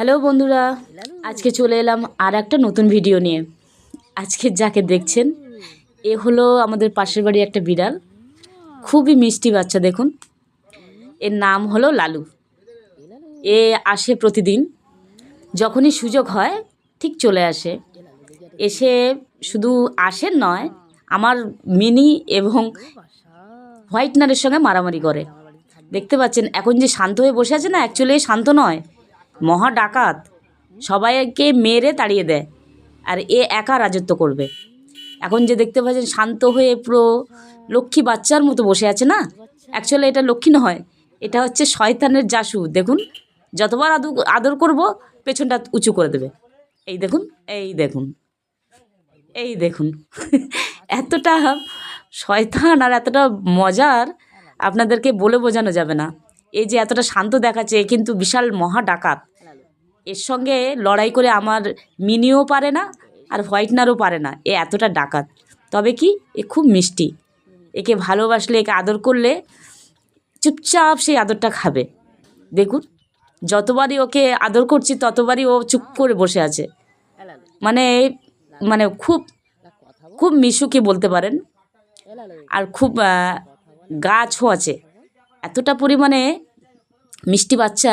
Hello বন্ধুরা, আজকে চলে এলাম আর একটা নতুন ভিডিও নিয়ে। আজকে যাকে দেখছেন এ হলো আমাদের পাশের বাড়ি একটা বিড়াল, খুবই মিষ্টি বাচ্চা। দেখুন, এর নাম হলো লালু। এ আসে প্রতিদিন, যখনই সুযোগ হয় ঠিক চলে আসে। এসে শুধু আসেন নয়, আমার মিনি এবং হোয়াইটনারের সঙ্গে মারামারি করে। দেখতে পাচ্ছেন এখন যে শান্ত হয়ে বসে আছে না, অ্যাকচুয়ালি শান্ত নয়, মহা ডাকাত, সবাইকে মেরে তাড়িয়ে দেয়, আর এ একা রাজত্ব করবে। এখন যে দেখতে পাচ্ছেন শান্ত হয়ে পুরো লক্ষ্মী বাচ্চার মতো বসে আছে না, অ্যাকচুয়ালি এটা লক্ষ্মী নয়, এটা হচ্ছে শয়তানের জাসু। দেখুন, যতবার আদর করব পেছনটা উঁচু করে দেবে। এই দেখুন, এই দেখুন, এই দেখুন এতটা শয়তান আর এতটা মজার, আপনাদেরকে বলে বোঝানো যাবে না। এই যে এতটা শান্ত দেখাচ্ছে, এ কিন্তু বিশাল মহা ডাকাত। এর সঙ্গে লড়াই করে আমার মিনিও পারে না, আর হোয়াইটনারও পারে না। এ এতটা ডাকাত, তবে কি এ খুব মিষ্টি। একে ভালোবাসলে, একে আদর করলে চুপচাপ সেই আদরটা খাবে। দেখুন, যতবারই ওকে আদর করছি ততবারই ও চুপ করে বসে আছে। মানে মানে খুব খুব মিশুকি বলতে পারেন, আর খুব গাছও আছে। এতটা পরিমাণে মিষ্টি বাচ্চা,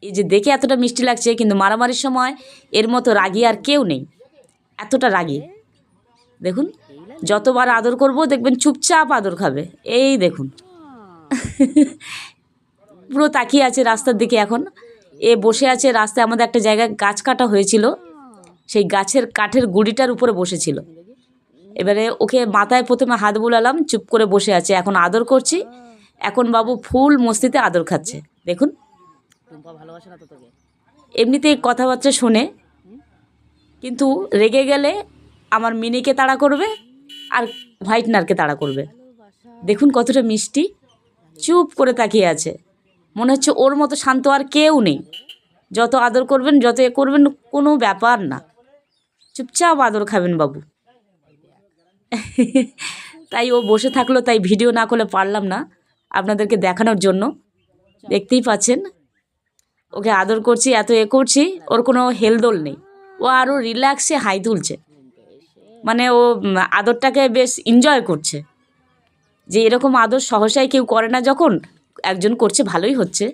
এই যে দেখে এতটা মিষ্টি লাগছে, কিন্তু মারামারির সময় এর মতো রাগী আর কেউ নেই, এতটা রাগী। দেখুন, যতবার আদর করব দেখবেন চুপচাপ আদর খাবে। এই দেখুন পুরো তাকিয়ে আছে রাস্তার দিকে। এখন এ বসে আছে রাস্তায়, আমাদের একটা জায়গায় গাছ কাটা হয়েছিল, সেই গাছের কাঠের গুঁড়িটার উপরে বসেছিল। এবারে ওকে মাথায় প্রথমে হাত বুলালাম, চুপ করে বসে আছে। এখন আদর করছি, এখন বাবু ফুল মস্তিতে আদর খাচ্ছে। দেখুন, এমনিতেই কথাবার্তা শোনে, কিন্তু রেগে গেলে আমার মিনিকে তাড়া করবে আর হোয়াইটনারকে তাড়া করবে। দেখুন কতটা মিষ্টি, চুপ করে তাকিয়ে আছে, মনে হচ্ছে ওর মতো শান্ত আর কেউ নেই। যত আদর করবেন, যত এ করবেন, কোনো ব্যাপার না, চুপচাপ আদর খাবেন বাবু। তাই ও বসে থাকলো, তাই ভিডিও না করলে পারলাম না আপনাদেরকে দেখানোর জন্য। দেখতেই পাচ্ছেন ওকে আদর করছি, এত এ করছি, ওর কোনো হেলদোল নেই, ও আরও রিল্যাক্সে হাই তুলছে। মানে ও আদরটাকে বেশ এনজয় করছে, যে এরকম আদর সহসাই কেউ করে না, যখন একজন করছে ভালোই হচ্ছে।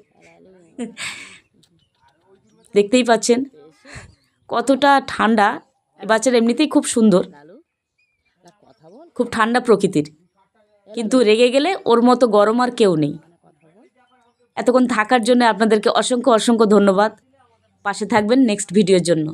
দেখতেই পাচ্ছেন কতটা ঠান্ডা। বাচ্চারা এমনিতেই খুব সুন্দর, খুব ঠান্ডা প্রকৃতির, কিন্তু রেগে গেলে ওর মতো গরম আর কেউ নেই। এতক্ষণ থাকার জন্য আপনাদেরকে অসংখ্য অসংখ্য ধন্যবাদ। পাশে থাকবেন নেক্সট ভিডিওর জন্য।